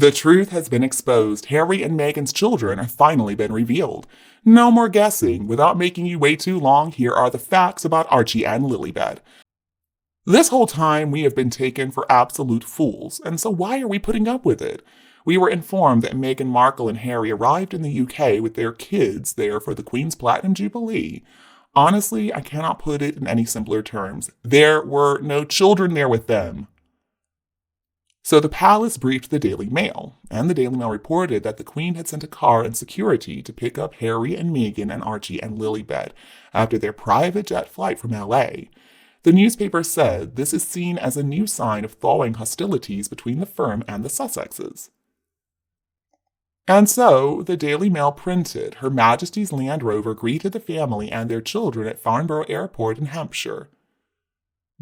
The truth has been exposed. Harry and Meghan's children have finally been revealed. No more guessing. Without making you wait too long, here are the facts about Archie and Lilibet. This whole time, we have been taken for absolute fools, and so why are we putting up with it? We were informed that Meghan Markle and Harry arrived in the UK with their kids there for the Queen's Platinum Jubilee. Honestly, I cannot put it in any simpler terms. There were no children there with them. So the palace briefed the Daily Mail, and the Daily Mail reported that the Queen had sent a car and security to pick up Harry and Meghan and Archie and Lilibet after their private jet flight from LA. The newspaper said this is seen as a new sign of thawing hostilities between the firm and the Sussexes. And so, the Daily Mail printed, Her Majesty's Land Rover greeted the family and their children at Farnborough Airport in Hampshire.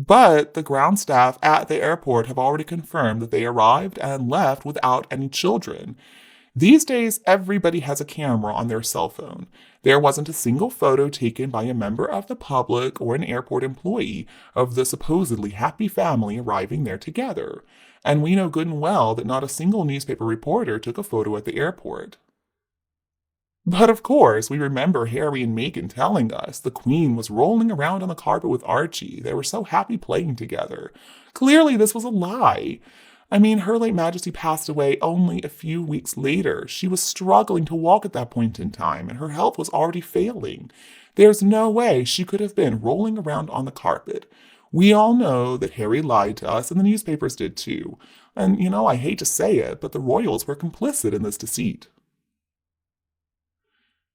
But the ground staff at the airport have already confirmed that they arrived and left without any children. These days, everybody has a camera on their cell phone. There wasn't a single photo taken by a member of the public or an airport employee of the supposedly happy family arriving there together. And we know good and well that not a single newspaper reporter took a photo at the airport. But of course, we remember Harry and Meghan telling us the Queen was rolling around on the carpet with Archie. They were so happy playing together. Clearly, this was a lie. I mean, Her late Majesty passed away only a few weeks later. She was struggling to walk at that point in time, and her health was already failing. There's no way she could have been rolling around on the carpet. We all know that Harry lied to us, and the newspapers did too. And, I hate to say it, but the royals were complicit in this deceit.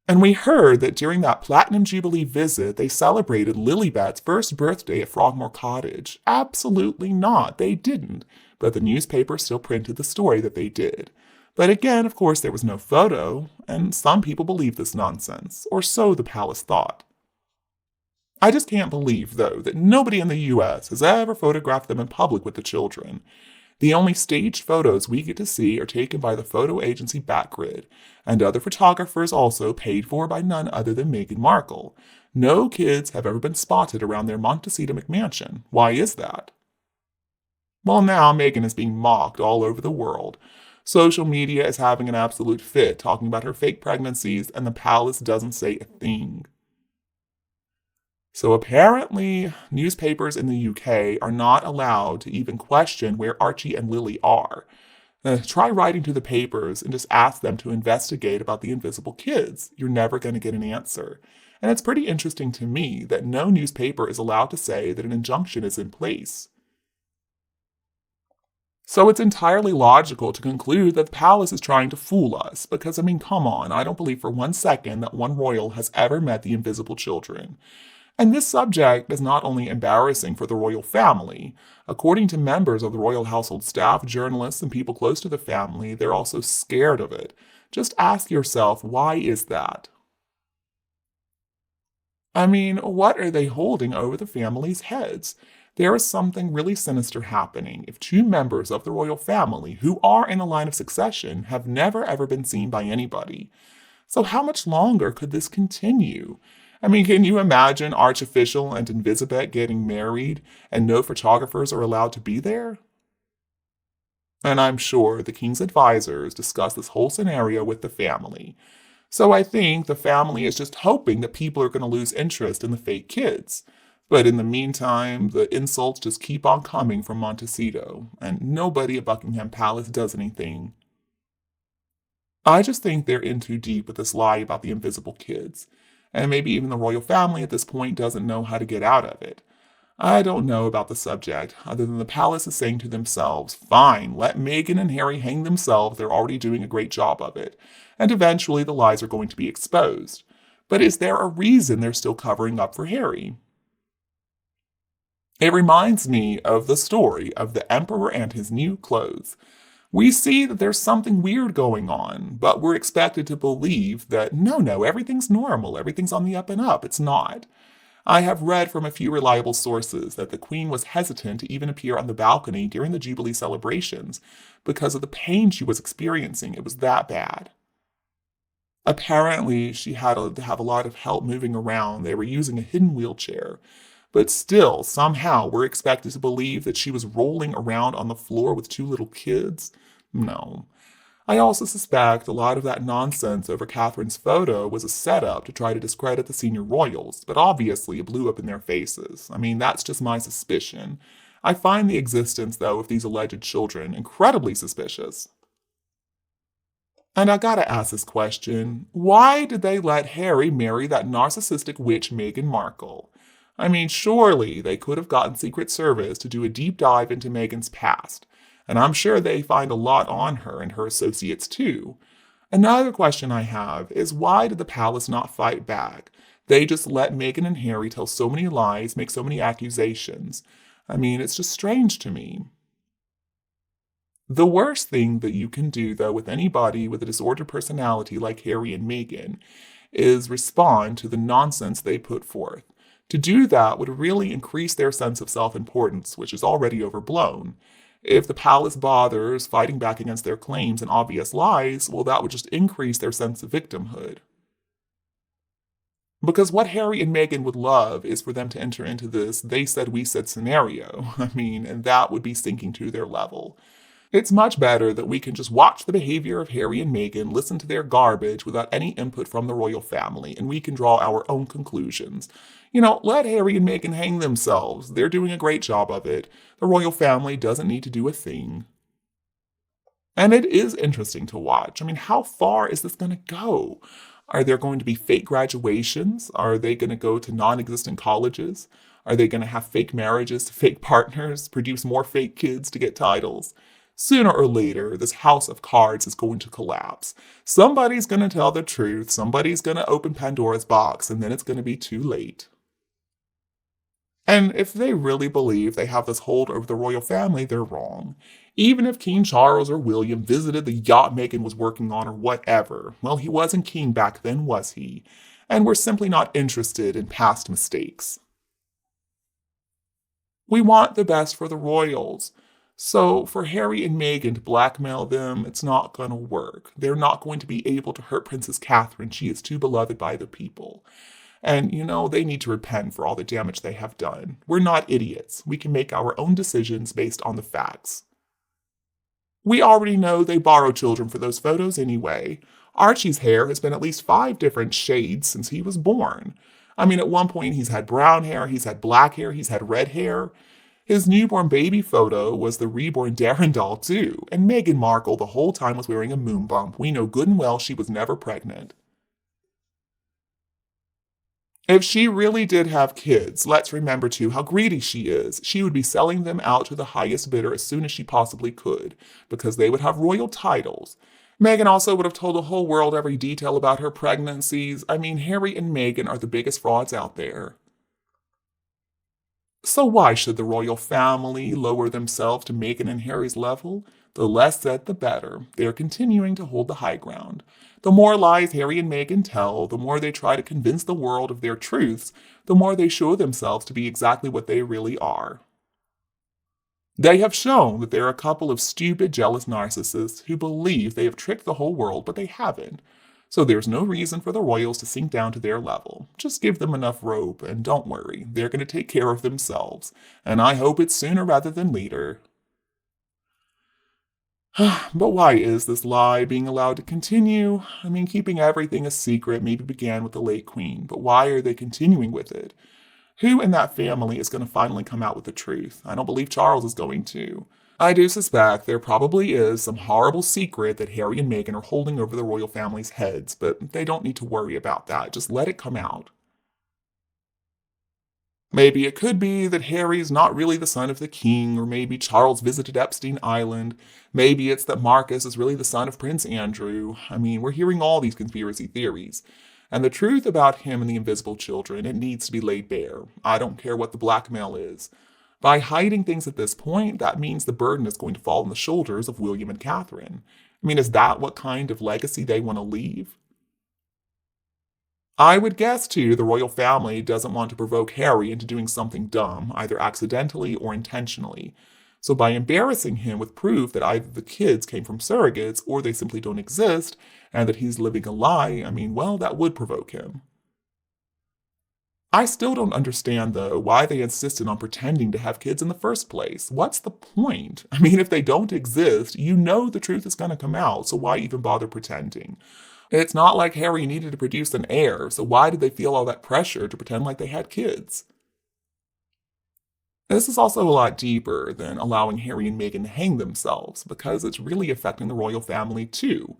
And we heard that during that Platinum Jubilee visit, they celebrated Lilibet's first birthday at Frogmore Cottage. Absolutely not, they didn't. But the newspaper still printed the story that they did. But again, of course, there was no photo, and some people believe this nonsense, or so the palace thought. I just can't believe, though, that nobody in the US has ever photographed them in public with the children. The only staged photos we get to see are taken by the photo agency Backgrid, and other photographers also paid for by none other than Meghan Markle. No kids have ever been spotted around their Montecito McMansion. Why is that? Well, now Meghan is being mocked all over the world. Social media is having an absolute fit, talking about her fake pregnancies, and the palace doesn't say a thing. So apparently, newspapers in the UK are not allowed to even question where Archie and Lily are. Try writing to the papers and just ask them to investigate about the invisible kids. You're never going to get an answer. And it's pretty interesting to me that no newspaper is allowed to say that an injunction is in place. So it's entirely logical to conclude that the palace is trying to fool us, because, come on, I don't believe for 1 second that one royal has ever met the invisible children. And this subject is not only embarrassing for the royal family. According to members of the royal household staff, journalists, and people close to the family, they're also scared of it. Just ask yourself, why is that? What are they holding over the family's heads? There is something really sinister happening if two members of the royal family, who are in a line of succession, have never ever been seen by anybody. So how much longer could this continue? Can you imagine Archofficial and Invisibet getting married and no photographers are allowed to be there? And I'm sure the king's advisors discussed this whole scenario with the family. So I think the family is just hoping that people are going to lose interest in the fake kids. But in the meantime, the insults just keep on coming from Montecito, and nobody at Buckingham Palace does anything. I just think they're in too deep with this lie about the invisible kids. And maybe even the royal family at this point doesn't know how to get out of it. I don't know about the subject, other than the palace is saying to themselves, fine, let Meghan and Harry hang themselves, they're already doing a great job of it. And eventually the lies are going to be exposed. But is there a reason they're still covering up for Harry? It reminds me of the story of the emperor and his new clothes. We see that there's something weird going on, but we're expected to believe that no, everything's normal, everything's on the up and up. It's not. I have read from a few reliable sources that the Queen was hesitant to even appear on the balcony during the Jubilee celebrations because of the pain she was experiencing. It was that bad. Apparently, she had to have a lot of help moving around. They were using a hidden wheelchair. But still, somehow, we're expected to believe that she was rolling around on the floor with two little kids. No. I also suspect a lot of that nonsense over Catherine's photo was a setup to try to discredit the senior royals, but obviously it blew up in their faces. I mean, that's just my suspicion. I find the existence, though, of these alleged children incredibly suspicious. And I gotta ask this question, why did they let Harry marry that narcissistic witch Meghan Markle? I mean, surely they could have gotten Secret Service to do a deep dive into Meghan's past, and I'm sure they find a lot on her and her associates too. Another question I have is why did the palace not fight back? They just let Meghan and Harry tell so many lies, make so many accusations. I mean, it's just strange to me. The worst thing that you can do, though, with anybody with a disordered personality like Harry and Meghan is respond to the nonsense they put forth. To do that would really increase their sense of self importance, which is already overblown. If the palace bothers fighting back against their claims and obvious lies, well, that would just increase their sense of victimhood. Because what Harry and Meghan would love is for them to enter into this they said we said scenario. I mean, and that would be sinking to their level. It's much better that we can just watch the behavior of Harry and Meghan, listen to their garbage without any input from the royal family, and we can draw our own conclusions. Let Harry and Meghan hang themselves. They're doing a great job of it. The royal family doesn't need to do a thing. And it is interesting to watch. I mean, how far is this going to go? Are there going to be fake graduations? Are they going to go to non existent colleges? Are they going to have fake marriages to fake partners, produce more fake kids to get titles? Sooner or later, this house of cards is going to collapse. Somebody's going to tell the truth, somebody's going to open Pandora's box, and then it's going to be too late. And if they really believe they have this hold over the royal family, they're wrong. Even if King Charles or William visited the yacht Meghan was working on or whatever, well, he wasn't king back then, was he? And we're simply not interested in past mistakes. We want the best for the royals. So for Harry and Meghan to blackmail them, it's not going to work. They're not going to be able to hurt Princess Catherine. She is too beloved by the people. And, they need to repent for all the damage they have done. We're not idiots. We can make our own decisions based on the facts. We already know they borrow children for those photos anyway. Archie's hair has been at least 5 different shades since he was born. I mean, at one point he's had brown hair, he's had black hair, he's had red hair. His newborn baby photo was the reborn Darren doll, too, and Meghan Markle the whole time was wearing a moon bump. We know good and well she was never pregnant. If she really did have kids, let's remember, too, how greedy she is. She would be selling them out to the highest bidder as soon as she possibly could, because they would have royal titles. Meghan also would have told the whole world every detail about her pregnancies. I mean, Harry and Meghan are the biggest frauds out there. So why should the royal family lower themselves to Meghan and Harry's level? The less said, the better. They're continuing to hold the high ground. The more lies Harry and Meghan tell, the more they try to convince the world of their truths, the more they show themselves to be exactly what they really are. They have shown that they're a couple of stupid, jealous narcissists who believe they have tricked the whole world, but they haven't. So there's no reason for the royals to sink down to their level. Just give them enough rope, and don't worry, they're going to take care of themselves. And I hope it's sooner rather than later. But why is this lie being allowed to continue? I mean, keeping everything a secret maybe began with the late Queen, but why are they continuing with it? Who in that family is going to finally come out with the truth? I don't believe Charles is going to. I do suspect there probably is some horrible secret that Harry and Meghan are holding over the royal family's heads, but they don't need to worry about that. Just let it come out. Maybe it could be that Harry's not really the son of the king, or maybe Charles visited Epstein Island. Maybe it's that Marcus is really the son of Prince Andrew. I mean, we're hearing all these conspiracy theories. And the truth about him and the invisible children, it needs to be laid bare. I don't care what the blackmail is. By hiding things at this point, that means the burden is going to fall on the shoulders of William and Catherine. I mean, is that what kind of legacy they want to leave? I would guess, too, the royal family doesn't want to provoke Harry into doing something dumb, either accidentally or intentionally. So by embarrassing him with proof that either the kids came from surrogates or they simply don't exist, and that he's living a lie, I mean, well, that would provoke him. I still don't understand, though, why they insisted on pretending to have kids in the first place. What's the point? I mean, if they don't exist, you know the truth is going to come out, so why even bother pretending? It's not like Harry needed to produce an heir, so why did they feel all that pressure to pretend like they had kids? This is also a lot deeper than allowing Harry and Meghan to hang themselves, because it's really affecting the royal family too.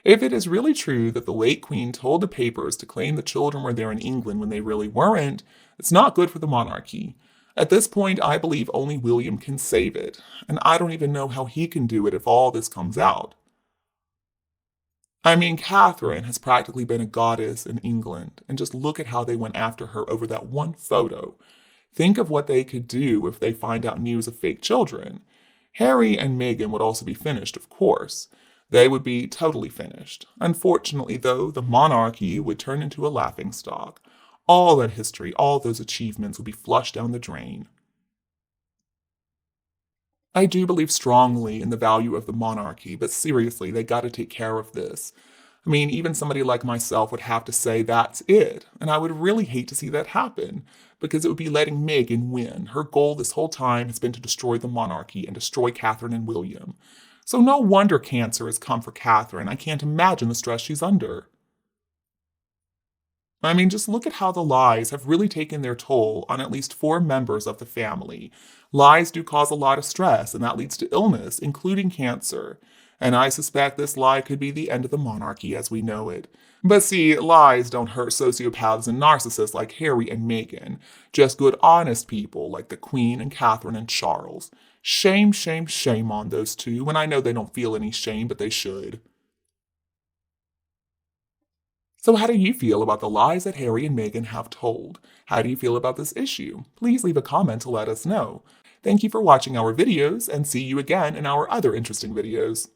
If it is really true that the late Queen told the papers to claim the children were there in England when they really weren't, it's not good for the monarchy. At this point, I believe only William can save it, and I don't even know how he can do it if all this comes out. I mean, Catherine has practically been a goddess in England, and just look at how they went after her over that one photo. Think of what they could do if they find out news of fake children. Harry and Meghan would also be finished, of course. They would be totally finished. Unfortunately, though, the monarchy would turn into a laughingstock. All that history, all those achievements would be flushed down the drain. I do believe strongly in the value of the monarchy, but seriously, they gotta take care of this. I mean, even somebody like myself would have to say that's it, and I would really hate to see that happen, because it would be letting Meghan win. Her goal this whole time has been to destroy the monarchy and destroy Catherine and William. So no wonder cancer has come for Catherine. I can't imagine the stress she's under. I mean, just look at how the lies have really taken their toll on at least 4 members of the family. Lies do cause a lot of stress, and that leads to illness, including cancer. And I suspect this lie could be the end of the monarchy as we know it. But see, lies don't hurt sociopaths and narcissists like Harry and Meghan, just good, honest people like the Queen and Catherine and Charles. Shame, shame, shame on those two, and I know they don't feel any shame, but they should. So, how do you feel about the lies that Harry and Meghan have told? How do you feel about this issue? Please leave a comment to let us know. Thank you for watching our videos, and see you again in our other interesting videos.